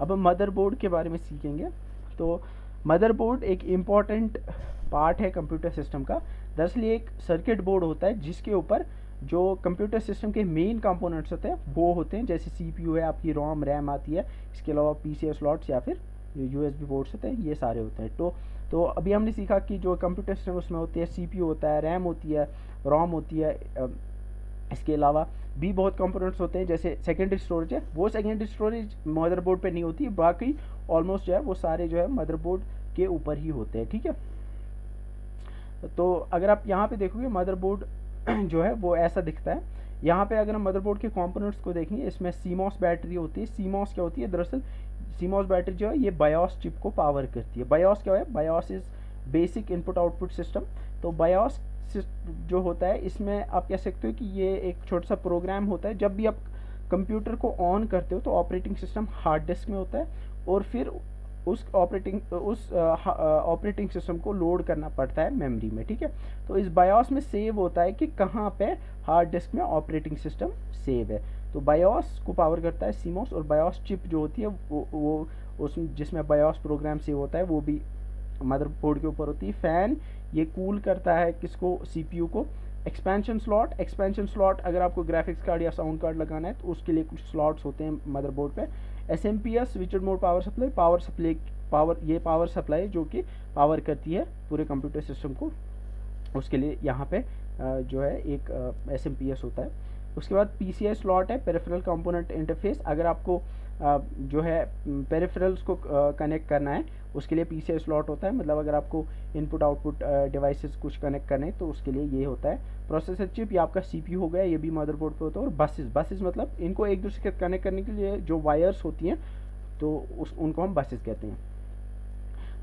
अब हम मदरबोर्ड के बारे में सीखेंगे। तो मदरबोर्ड एक इम्पॉर्टेंट पार्ट है कंप्यूटर सिस्टम का। दरअसल ये एक सर्किट बोर्ड होता है जिसके ऊपर जो कंप्यूटर सिस्टम के मेन कंपोनेंट्स होते हैं वो होते हैं, जैसे सीपीयू है, आपकी रोम रैम आती है, इसके अलावा पीसीआई स्लॉट्स या फिर जो यूएसबी पोर्ट्स होते हैं, ये सारे होते हैं। तो अभी हमने सीखा कि जो कंप्यूटर सिस्टम उसमें होती है, सीपीयू होता है, रैम होती है, रोम होती है, इसके अलावा भी बहुत कंपोनेंट्स होते हैं, जैसे सेकेंडरी स्टोरेज है, वो सेकेंडरी स्टोरेज मदरबोर्ड पे नहीं होती, बाकी ऑलमोस्ट जो है वो सारे जो है मदरबोर्ड के ऊपर ही होते हैं, ठीक है। तो अगर आप यहाँ पे देखोगे मदरबोर्ड जो है वो ऐसा दिखता है। यहाँ पे अगर हम मदरबोर्ड के कंपोनेंट्स को देखेंगे, इसमें सीमॉस बैटरी होती है। सीमॉस क्या होती है? दरअसल सीमॉस बैटरी जो है ये बायोस चिप को पावर करती है। बायोस क्या है? BIOS is basic input output system. तो बायोस जो होता है इसमें आप कह सकते हो कि ये एक छोटा सा प्रोग्राम होता है। जब भी आप कंप्यूटर को ऑन करते हो तो ऑपरेटिंग सिस्टम हार्ड डिस्क में होता है और फिर उस ऑपरेटिंग सिस्टम को लोड करना पड़ता है मेमोरी में, ठीक है। तो इस बायोस में सेव होता है कि कहाँ पे हार्ड डिस्क में ऑपरेटिंग सिस्टम सेव है। तो बायोस को पावर करता है सीमॉस, और बायोस चिप जो होती है वो उस जिसमें बायोस प्रोग्राम सेव होता है वो भी मदरबोर्ड के ऊपर होती है। फैन ये कूल करता है किसको? सीपीयू को। एक्सपेंशन स्लॉट अगर आपको ग्राफिक्स कार्ड या साउंड कार्ड लगाना है तो उसके लिए कुछ स्लॉट्स होते हैं मदरबोर्ड पे। SMPS switched mode power supply, ये पावर सप्लाई जो कि पावर करती है पूरे कंप्यूटर सिस्टम को, उसके लिए यहाँ पे जो है एक एसएमपीएस होता है। उसके बाद पीसीआई स्लॉट है, पेरिफेरल कंपोनेंट इंटरफेस। अगर आपको जो है पेरिफेरल्स को कनेक्ट करना है उसके लिए पीसीआई स्लॉट होता है, मतलब अगर आपको इनपुट आउटपुट डिवाइसेस कुछ कनेक्ट करने तो उसके लिए ये होता है। प्रोसेसर चिप ये आपका सीपीयू हो गया, ये भी मदरबोर्ड पे होता है। और बसेस मतलब इनको एक दूसरे के कनेक्ट करने के लिए जो वायर्स होती हैं तो उनको हम बसेस कहते हैं।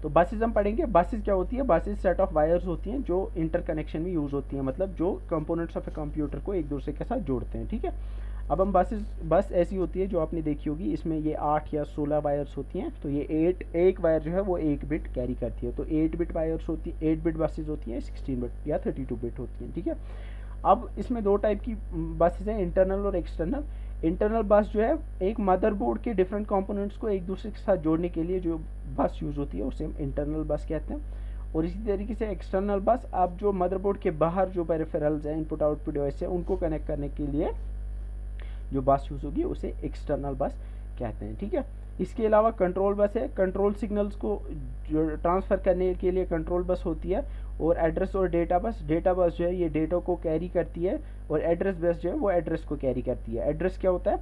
तो बसेस हम पढ़ेंगे। बसेस क्या होती है? बसेस सेट ऑफ वायर्स होती हैं जो इंटरकनेक्शन में यूज़ होती हैं, मतलब जो कंपोनेंट्स ऑफ ए कंप्यूटर को एक दूसरे के साथ जोड़ते हैं, ठीक है। अब हम बस ऐसी होती है जो आपने देखी होगी, इसमें ये 8 या 16 वायर्स होती हैं। तो ये एक वायर जो है वो 1 बिट कैरी करती है। तो 8 बिट वायर्स होती है, 8 बिट बसेज होती हैं, 16 बिट या 32 बिट होती हैं, ठीक है। अब इसमें दो टाइप की बसेज हैं, इंटरनल और एक्सटर्नल। इंटरनल बस जो है एक मदरबोर्ड के डिफरेंट कंपोनेंट्स को एक दूसरे के साथ जोड़ने के लिए जो बस यूज़ होती है उसे हम इंटरनल बस कहते हैं। और इसी तरीके से एक्सटर्नल बस आप जो मदरबोर्ड के बाहर जो पेरिफेरल्स हैं, इनपुट आउटपुट डिवाइस है, उनको कनेक्ट करने के लिए जो बस यूज़ होगी उसे एक्सटर्नल बस कहते हैं, ठीक है। इसके अलावा कंट्रोल बस है, कंट्रोल सिग्नल्स को जो ट्रांसफ़र करने के लिए कंट्रोल बस होती है। और एड्रेस और डेटा बस जो है ये डेटा को कैरी करती है, और एड्रेस बस जो है वो एड्रेस को कैरी करती है। एड्रेस क्या होता है?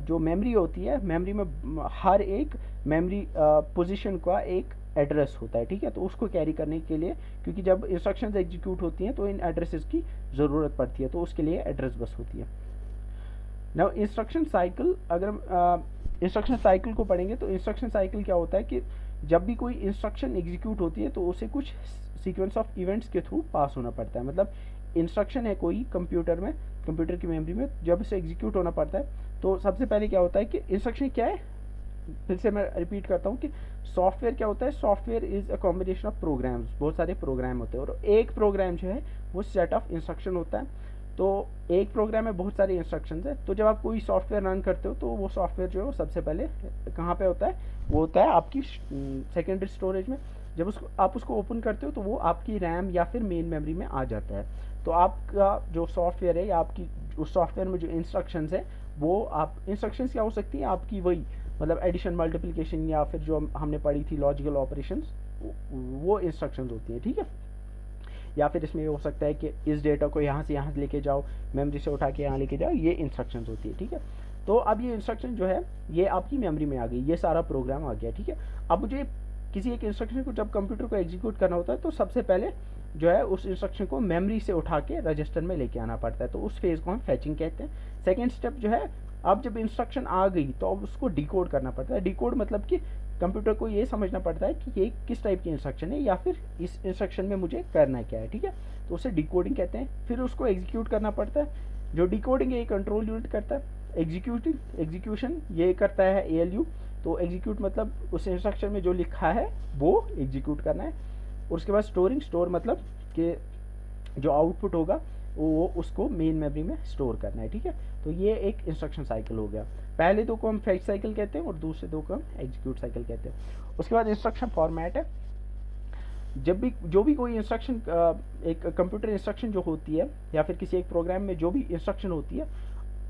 जो मेमोरी होती है, मेमोरी में हर एक मेमोरी पोजीशन का एक एड्रेस होता है, ठीक है। तो उसको कैरी करने के लिए, क्योंकि जब इंस्ट्रक्शंस एग्जीक्यूट होती हैं तो इन एड्रेसेस की ज़रूरत पड़ती है, तो उसके लिए एड्रेस बस होती है। नाउ इंस्ट्रक्शन साइकिल, अगर हम इंस्ट्रक्शन साइकिल को पढ़ेंगे तो इंस्ट्रक्शन साइकिल क्या होता है कि जब भी कोई इंस्ट्रक्शन एग्जीक्यूट होती है तो उसे कुछ सीक्वेंस ऑफ इवेंट्स के थ्रू पास होना पड़ता है। मतलब इंस्ट्रक्शन है कोई कंप्यूटर की मेमोरी में, जब इसे एग्जीक्यूट होना पड़ता है तो सबसे पहले क्या होता है कि इंस्ट्रक्शन क्या है, फिर से मैं रिपीट करता हूँ कि सॉफ्टवेयर क्या होता है? Software is a combination of programs, बहुत सारे प्रोग्राम होते हैं, और एक प्रोग्राम जो है वो सेट ऑफ इंस्ट्रक्शन होता है। तो एक प्रोग्राम में बहुत सारे इंस्ट्रक्शंस है। तो जब आप कोई सॉफ्टवेयर रन करते हो तो वो सॉफ्टवेयर जो है वो सबसे पहले कहाँ पे होता है? वो होता है आपकी सेकेंडरी स्टोरेज में। जब आप उसको ओपन करते हो तो वो आपकी रैम या फिर मेन मेमोरी में आ जाता है। तो आपका जो सॉफ्टवेयर है या आपकी उस सॉफ्टवेयर में जो इंस्ट्रक्शंस है वो इंस्ट्रक्शंस क्या हो सकती हैं आपकी? वही मतलब एडिशन, मल्टीप्लिकेशन या फिर जो हमने पढ़ी थी लॉजिकल ऑपरेशंस, वो इंस्ट्रक्शंस होती हैं, ठीक है। या फिर इसमें हो सकता है कि इस डेटा को यहाँ से यहाँ लेके जाओ, मेमोरी से उठा के यहाँ लेके जाओ, ये इंस्ट्रक्शंस होती है, ठीक है। तो अब ये इंस्ट्रक्शन जो है ये आपकी मेमोरी में आ गई, ये सारा प्रोग्राम आ गया, ठीक है। अब मुझे किसी एक इंस्ट्रक्शन को जब कंप्यूटर को एग्जीक्यूट करना होता है तो सबसे पहले जो है उस इंस्ट्रक्शन को मेमोरी से उठा के रजिस्टर में लेके आना पड़ता है, तो उस फेज़ को हम फैचिंग कहते हैं। सेकेंड स्टेप जो है, अब जब इंस्ट्रक्शन आ गई तो अब उसको डिकोड करना पड़ता है। डिकोड मतलब कि कंप्यूटर को ये समझना पड़ता है कि ये किस टाइप की इंस्ट्रक्शन है या फिर इस इंस्ट्रक्शन में मुझे करना क्या है, ठीक है। तो उसे डिकोडिंग कहते हैं। फिर उसको एग्जीक्यूट करना पड़ता है। जो डिकोडिंग है ये कंट्रोल यूनिट करता है। एग्जीक्यूशन ये करता है ALU। तो एग्जीक्यूट मतलब उस इंस्ट्रक्शन में जो लिखा है वो एग्जीक्यूट करना है। और उसके बाद स्टोर मतलब कि जो आउटपुट होगा वो उसको मेन मेमोरी में स्टोर करना है, ठीक है। तो ये एक इंस्ट्रक्शन साइकिल हो गया। पहले दो को हम फेच साइकिल कहते हैं और दूसरे दो को हम एग्जीक्यूट साइकिल कहते हैं। उसके बाद इंस्ट्रक्शन फॉर्मेट है। जब भी जो भी कोई इंस्ट्रक्शन, एक कंप्यूटर इंस्ट्रक्शन जो होती है या फिर किसी एक प्रोग्राम में जो भी इंस्ट्रक्शन होती है,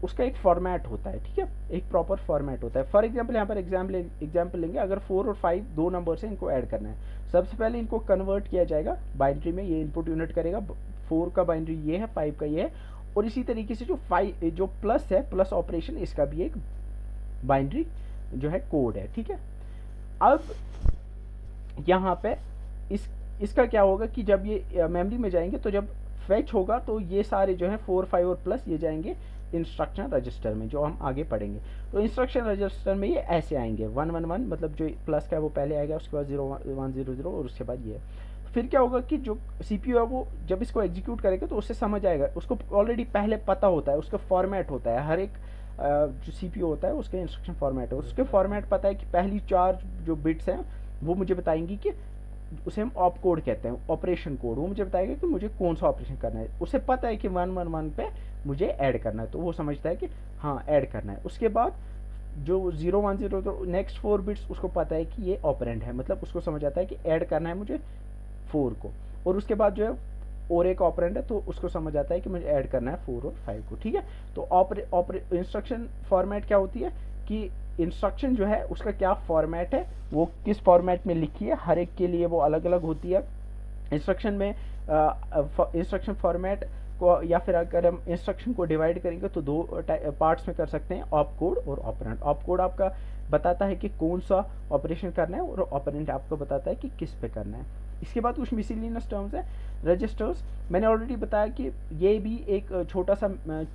उसका एक फॉर्मेट होता है, ठीक है, एक प्रॉपर फॉर्मेट होता है। फॉर एग्जांपल यहाँ पर एग्जांपल लेंगे, अगर 4 और 5 दो नंबर से इनको ऐड करना है, सबसे पहले इनको कन्वर्ट किया जाएगा बाइनरी में। ये इनपुट यूनिट करेगा, 4 का बाइनरी ये है, 5 का ये है, और इसी तरीके से जो प्लस है, प्लस ऑपरेशन, इसका भी एक बाइनरी जो है कोड है, ठीक है। अब यहाँ पे इसका क्या होगा कि जब ये मेमोरी में जाएंगे तो जब फेच होगा तो ये सारे जो है 4, 5 और प्लस ये जाएंगे इंस्ट्रक्शन रजिस्टर में, जो हम आगे पढ़ेंगे। तो इंस्ट्रक्शन रजिस्टर में ये ऐसे आएंगे 1 1 1, मतलब जो प्लस का है वो पहले आएगा, उसके बाद 0 1 0 0 और उसके बाद ये। फिर क्या होगा कि जो सीपीयू है वो जब इसको एग्जीक्यूट करेगा तो उससे समझ आएगा, उसको ऑलरेडी पहले पता होता है, उसका फॉर्मेट होता है, हर एक जो सीपीयू होता है उसके इंस्ट्रक्शन फॉर्मेट है, उसके फॉर्मेट पता है कि पहली 4 जो बिट्स हैं वो मुझे बताएंगी कि उसे हम ऑप कोड कहते हैं, ऑपरेशन कोड। वो मुझे बताएगा कि मुझे कौन सा ऑपरेशन करना है। उसे पता है कि 1 1 1 पे मुझे ऐड करना है, तो वो समझता है कि हाँ ऐड करना है। उसके बाद जो 0 1 0 तो नेक्स्ट 4 बिट्स उसको पता है कि ये ऑपरेंड है, मतलब उसको समझ आता है कि ऐड करना है मुझे 4 को। और उसके बाद जो है और एक ऑपरेंड है, तो उसको समझ आता है कि मुझे ऐड करना है 4 और 5 को, ठीक है। तो इंस्ट्रक्शन फॉर्मेट क्या होती है कि इंस्ट्रक्शन जो है उसका क्या फॉर्मेट है, वो किस फॉर्मेट में लिखी है, हर एक के लिए वो अलग अलग होती है। इंस्ट्रक्शन में इंस्ट्रक्शन फॉर्मेट को, या फिर अगर हम इंस्ट्रक्शन को डिवाइड करेंगे तो 2 पार्ट्स में कर सकते हैं, ऑप कोड और ऑपरेंड। ऑप कोड आपका बताता है कि कौन सा ऑपरेशन करना है, और ऑपरेंड आपको बताता है कि किस पे करना है। इसके बाद कुछ मिसलिनियस टर्म्स है। रजिस्टर्स, मैंने ऑलरेडी बताया कि ये भी एक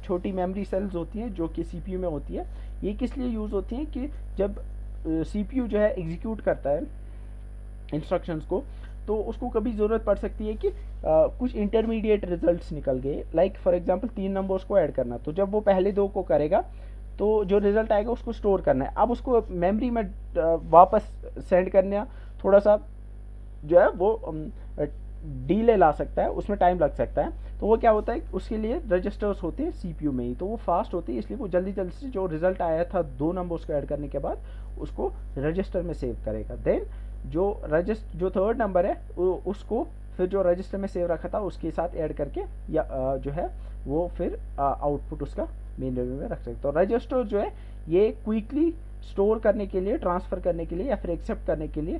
छोटी मेमोरी सेल्स होती हैं जो कि सीपीयू में होती है। ये किस लिए यूज़ होती हैं कि जब सीपीयू जो है एग्जीक्यूट करता है इंस्ट्रक्शंस को, तो उसको कभी ज़रूरत पड़ सकती है कि कुछ इंटरमीडिएट रिजल्ट्स निकल गए, लाइक फॉर एग्जांपल 3 नंबर्स को ऐड करना, तो जब वो पहले 2 को करेगा तो जो रिजल्ट आएगा उसको स्टोर करना है। अब उसको मेमोरी में वापस सेंड करना थोड़ा सा जो है वो डीले ला सकता है, उसमें टाइम लग सकता है। तो वो क्या होता है, उसके लिए रजिस्टर्स होते हैं सीपीयू में ही, तो वो फास्ट होती है, इसलिए वो जल्दी जल्दी से जो रिजल्ट आया था 2 नंबर्स को ऐड करने के बाद उसको रजिस्टर में सेव करेगा। देन जो थर्ड नंबर है उसको फिर जो रजिस्टर में सेव रखा था उसके साथ ऐड करके या जो है वो फिर आउटपुट उसका मेन मेमोरी में रख सकते। तो रजिस्टर जो है ये क्विकली स्टोर करने के लिए, ट्रांसफ़र करने के लिए या फिर एक्सेप्ट करने के लिए,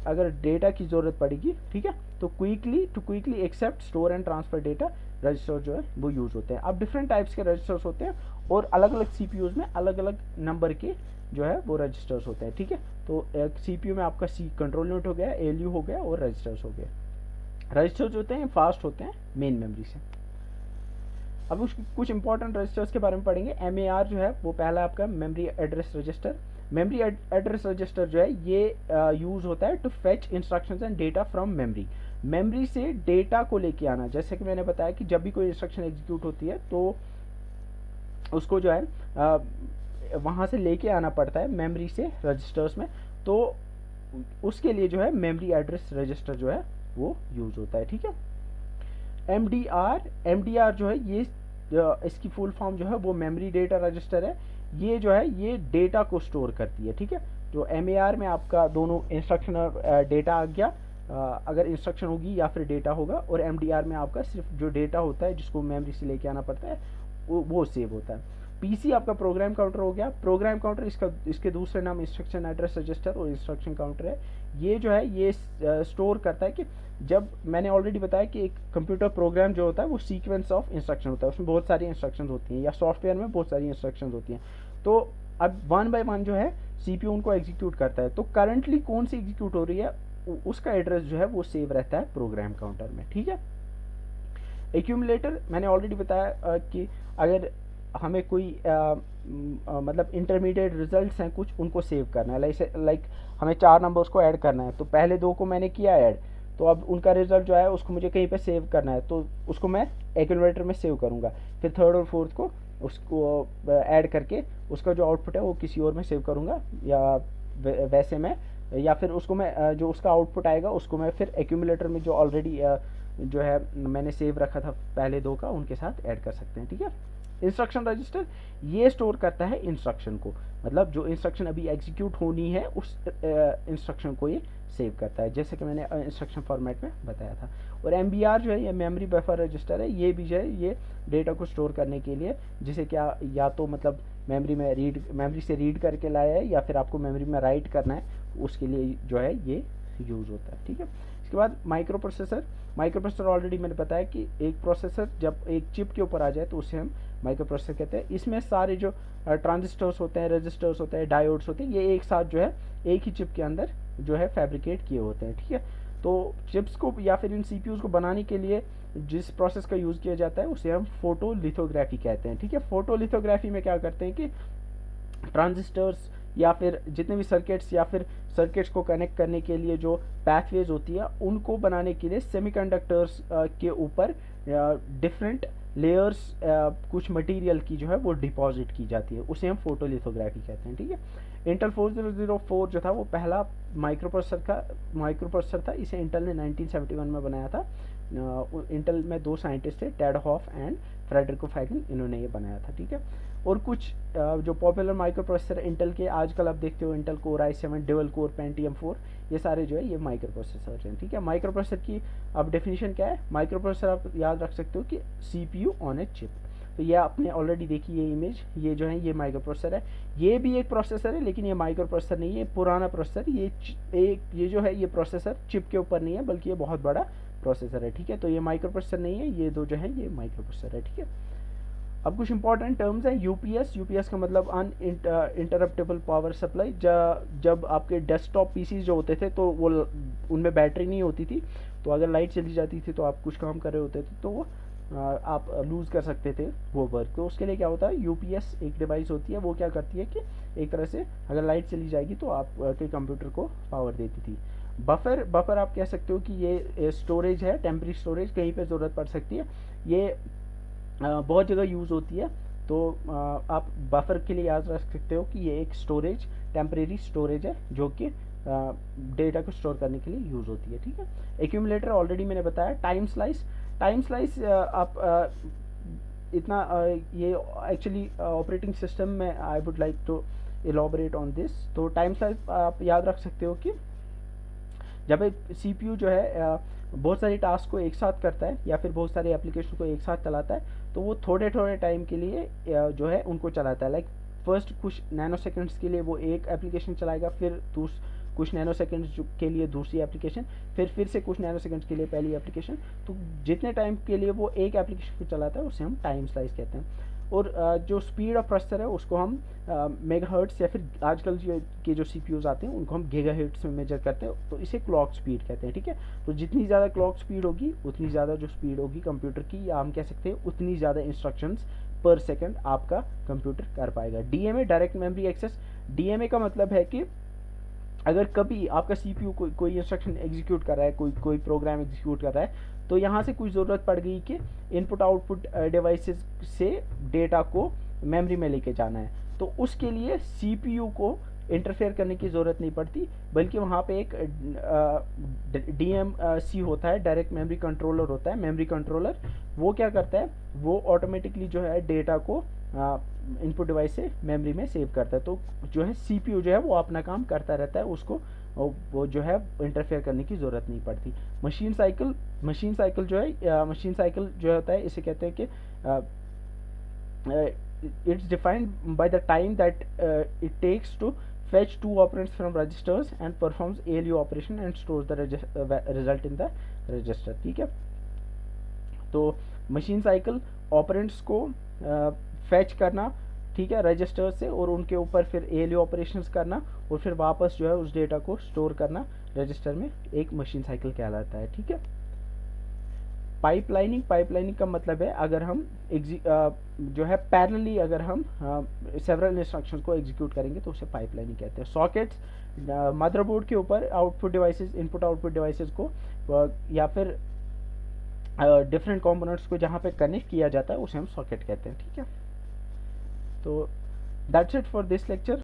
अगर डेटा की ज़रूरत पड़ेगी, ठीक है, तो quickly accept, store and transfer data, register जो है वो यूज़ होते हैं। अब डिफरेंट टाइप्स के रजिस्टर्स होते हैं और अलग अलग सीपीयूज़ में अलग अलग नंबर के जो है वो रजिस्टर्स होते हैं, ठीक है। तो एक सीपीयू में आपका कंट्रोल यूनिट हो गया, एएलयू हो गया और रजिस्टर्स हो गए। रजिस्टर्स जो होते हैं फास्ट होते हैं मेन मेमोरी से। अब कुछ इंपॉर्टेंट रजिस्टर्स के बारे में पढ़ेंगे। एमएआर जो है वो पहला आपका memory address register. Memory address register जो है ये यूज़ होता है to fetch instructions and data from memory. Memory से डेटा को लेके आना, जैसे कि मैंने बताया कि जब भी कोई इंस्ट्रक्शन एग्जीक्यूट होती है तो उसको जो है वहाँ से लेके आना पड़ता है मेमोरी से रजिस्टर्स में, तो उसके लिए जो है मेमोरी एड्रेस रजिस्टर जो है वो यूज़ होता है, ठीक है। एमडीआर जो है ये इसकी फुल फॉर्म जो है वो मेमोरी डेटा रजिस्टर है। ये जो है ये डेटा को स्टोर करती है, ठीक है। जो एमएआर में आपका दोनों इंस्ट्रक्शन और डेटा आ गया, अगर इंस्ट्रक्शन होगी या फिर डेटा होगा, और एमडीआर में आपका सिर्फ जो डेटा होता है जिसको मेमोरी से लेके आना पड़ता है वो सेव होता है। पीसी आपका प्रोग्राम काउंटर हो गया। प्रोग्राम काउंटर इसके दूसरे नाम इंस्ट्रक्शन एड्रेस रजिस्टर और इंस्ट्रक्शन काउंटर है। ये जो है ये स्टोर करता है कि जब मैंने ऑलरेडी बताया कि एक कंप्यूटर प्रोग्राम जो होता है वो सीक्वेंस ऑफ इंस्ट्रक्शन होता है, उसमें बहुत सारी इंस्ट्रक्शंस होती हैं, या सॉफ्टवेयर में बहुत सारी इंस्ट्रक्शंस होती हैं। तो अब 1 बाय 1 जो है सीपीयू उनको एग्जीक्यूट करता है। तो करंटली कौन सी एग्जीक्यूट हो रही है उसका एड्रेस जो है वो सेव रहता है प्रोग्राम काउंटर में, ठीक है। एक्यूमुलेटर मैंने ऑलरेडी बताया कि अगर हमें कोई मतलब इंटरमीडिएट रिजल्ट्स हैं कुछ, उनको सेव करना है, लाइक हमें 4 नंबर्स को ऐड करना है, तो पहले 2 को मैंने किया ऐड, तो अब उनका रिजल्ट जो है उसको मुझे कहीं पे सेव करना है, तो उसको मैं एक्यूमुलेटर में सेव करूँगा। फिर 3rd और 4th को उसको ऐड करके उसका जो आउटपुट है वो किसी और में सेव करूँगा, या वैसे मैं, या फिर उसको मैं जो उसका आउटपुट आएगा उसको मैं फिर एक्यूमुलेटर में जो ऑलरेडी जो है मैंने सेव रखा था पहले 2 का, उनके साथ ऐड कर सकते हैं, ठीक है। इंस्ट्रक्शन रजिस्टर ये स्टोर करता है इंस्ट्रक्शन को, मतलब जो इंस्ट्रक्शन अभी एग्जीक्यूट होनी है उस इंस्ट्रक्शन को ये सेव करता है, जैसे कि मैंने इंस्ट्रक्शन फॉर्मेट में बताया था। और MBR जो है ये मेमोरी बफर रजिस्टर है, ये भी जो है ये डेटा को स्टोर करने के लिए, जिसे क्या या तो मतलब मेमोरी से रीड करके लाया है या फिर आपको मेमोरी में राइट करना है, उसके लिए जो है ये यूज़ होता है, ठीक है। इसके बाद माइक्रो प्रोसेसर ऑलरेडी मैंने बताया कि एक प्रोसेसर जब एक चिप के ऊपर आ जाए तो उसे हम माइक्रो प्रोसेसर कहते हैं। इसमें सारे जो ट्रांजिस्टर्स होते हैं, रजिस्टर्स होते हैं, डायोड्स होते हैं, ये एक साथ जो है एक ही चिप के अंदर जो है फैब्रिकेट किए होते हैं, ठीक है। तो चिप्स को या फिर इन CPUs को बनाने के लिए जिस प्रोसेस का यूज़ किया जाता है उसे हम फोटोलिथोग्राफी कहते हैं, ठीक है। फोटोलिथोग्राफी में क्या करते हैं कि ट्रांजिस्टर्स या फिर जितने भी सर्किट्स या फिर सर्किट्स को कनेक्ट करने के लिए जो पैथवेज होती है उनको बनाने के लिए सेमीकंडक्टर्स के ऊपर डिफरेंट लेयर्स कुछ मटेरियल की जो है वो डिपॉजिट की जाती है, उसे हम फोटोलिथोग्राफी कहते हैं, ठीक है। इंटेल 4004 जो था वो पहला माइक्रो प्रोसेसर था, इसे इंटेल ने 1971 में बनाया था। इंटेल में 2 साइंटिस्ट थे, टेड हॉफ एंड फ्रेडरिको फैगन, इन्होंने ये बनाया था, ठीक है। और कुछ जो पॉपुलर माइक्रो प्रोसेसर इंटेल के आजकल आप देखते हो, Intel core i7, dual core Pentium 4, ये सारे जो है ये माइक्रो प्रोसेसर हैं, ठीक है। माइक्रो प्रोसेसर की अब डेफिनेशन क्या है, माइक्रो प्रोसेसर आप याद रख सकते हो कि CPU ऑन ए चिप। तो ये आपने ऑलरेडी देखी ये इमेज, ये जो है ये माइक्रो प्रोसेसर है, ये भी एक प्रोसेसर है लेकिन ये माइक्रो प्रोसेसर नहीं है, पुराना प्रोसेसर। ये जो है ये प्रोसेसर चिप के ऊपर नहीं है बल्कि ये बहुत बड़ा प्रोसेसर है, ठीक है। तो ये माइक्रो प्रोसेसर नहीं है, ये 2 जो है ये माइक्रो प्रोसेसर है, ठीक है। अब कुछ इंपॉर्टेंट टर्म्स हैं। यूपीएस का मतलब अनइंटरप्टेबल पावर सप्लाई। जब आपके डेस्कटॉप पीसीज जो होते थे तो वो उनमें बैटरी नहीं होती थी, तो अगर लाइट चली जाती थी तो आप कुछ काम कर रहे होते थे तो वो आप लूज़ कर सकते थे वो वर्क। तो उसके लिए क्या होता है, यूपीएस एक डिवाइस होती है, वो क्या करती है कि एक तरह से अगर लाइट चली जाएगी तो आपके कंप्यूटर को पावर देती थी। बफर आप कह सकते हो कि ये स्टोरेज है, टेम्परेरी स्टोरेज, कहीं पे ज़रूरत पड़ सकती है, ये बहुत जगह यूज़ होती है। तो आप बफर के लिए याद रख सकते हो कि ये एक स्टोरेज, टेम्परेरी स्टोरेज है जो कि डेटा को स्टोर करने के लिए यूज़ होती है, ठीक है। एक्यूमुलेटर ऑलरेडी मैंने बताया। टाइम स्लाइस आप इतना ये एक्चुअली ऑपरेटिंग सिस्टम में I would like to elaborate on this. तो टाइम स्लाइस आप याद रख सकते हो कि जब एक CPU जो है बहुत सारी टास्क को एक साथ करता है या फिर बहुत सारे एप्लीकेशन को एक साथ चलाता है, तो वो थोड़े टाइम के लिए जो है उनको चलाता है। लाइक फर्स्ट कुछ नैनो सेकेंड्स के लिए वो एक एप्लीकेशन चलाएगा, फिर कुछ नैनो सेकेंड्स के लिए दूसरी एप्लीकेशन, फिर से कुछ नैनो सेकेंड्स के लिए पहली एप्लीकेशन। तो जितने टाइम के लिए वो एक एप्लीकेशन को चलाता है उसे हम टाइम स्लाइस कहते हैं। और जो स्पीड ऑफ प्रोसेसर है उसको हम मेगाहर्ट्ज़ या फिर आजकल के जो CPUs आते हैं उनको हम गीगाहर्ट्ज़ में मेजर करते हैं, तो इसे क्लॉक स्पीड कहते हैं, ठीक है। तो जितनी ज़्यादा क्लॉक स्पीड होगी उतनी ज़्यादा जो स्पीड होगी कंप्यूटर की, या हम कह सकते हैं उतनी ज़्यादा इंस्ट्रक्शंस पर सेकंड आपका कंप्यूटर कर पाएगा। DMA direct memory access. DMA का मतलब है कि अगर कभी आपका CPU कोई इंस्ट्रक्शन एग्जीक्यूट कर रहा है, कोई प्रोग्राम एग्जीक्यूट कर रहा है, तो यहाँ से कुछ ज़रूरत पड़ गई कि इनपुट आउटपुट डिवाइसेस से डेटा को मेमोरी में लेके जाना है, तो उसके लिए CPU को इंटरफेयर करने की ज़रूरत नहीं पड़ती, बल्कि वहाँ पे एक DMC होता है, डायरेक्ट मेमोरी कंट्रोलर होता है, मेमोरी कंट्रोलर। वो क्या करता है, वो ऑटोमेटिकली जो है डेटा को इनपुट डिवाइस से मेमोरी में सेव करता है। तो जो है CPU जो है वो अपना काम करता रहता है, उसको वो जो है इंटरफेयर करने की ज़रूरत नहीं पड़ती। मशीन साइकिल जो होता है, इसे कहते हैं कि it's defined by the time that it takes to fetch 2 operands from registers and performs ALU operation and stores the result in the register, ठीक है। तो मशीन साइकिल ऑपरेंड्स को फैच करना, ठीक है, रजिस्टर से, और उनके ऊपर फिर ALU ऑपरेशंस करना और फिर वापस जो है उस डेटा को स्टोर करना रजिस्टर में, एक मशीन साइकिल कहलाता है, ठीक है। पाइपलाइनिंग का मतलब है अगर हम जो है पैरेलली अगर हम सेवरल इंस्ट्रक्शंस को एग्जीक्यूट करेंगे तो उसे पाइपलाइनिंग कहते हैं। सॉकेट्स, मदरबोर्ड के ऊपर output devices, input output devices को या फिर डिफरेंट कंपोनेंट्स को जहाँ पे कनेक्ट किया जाता है उसे हम सॉकेट कहते हैं, ठीक है। तो that's it for this lecture.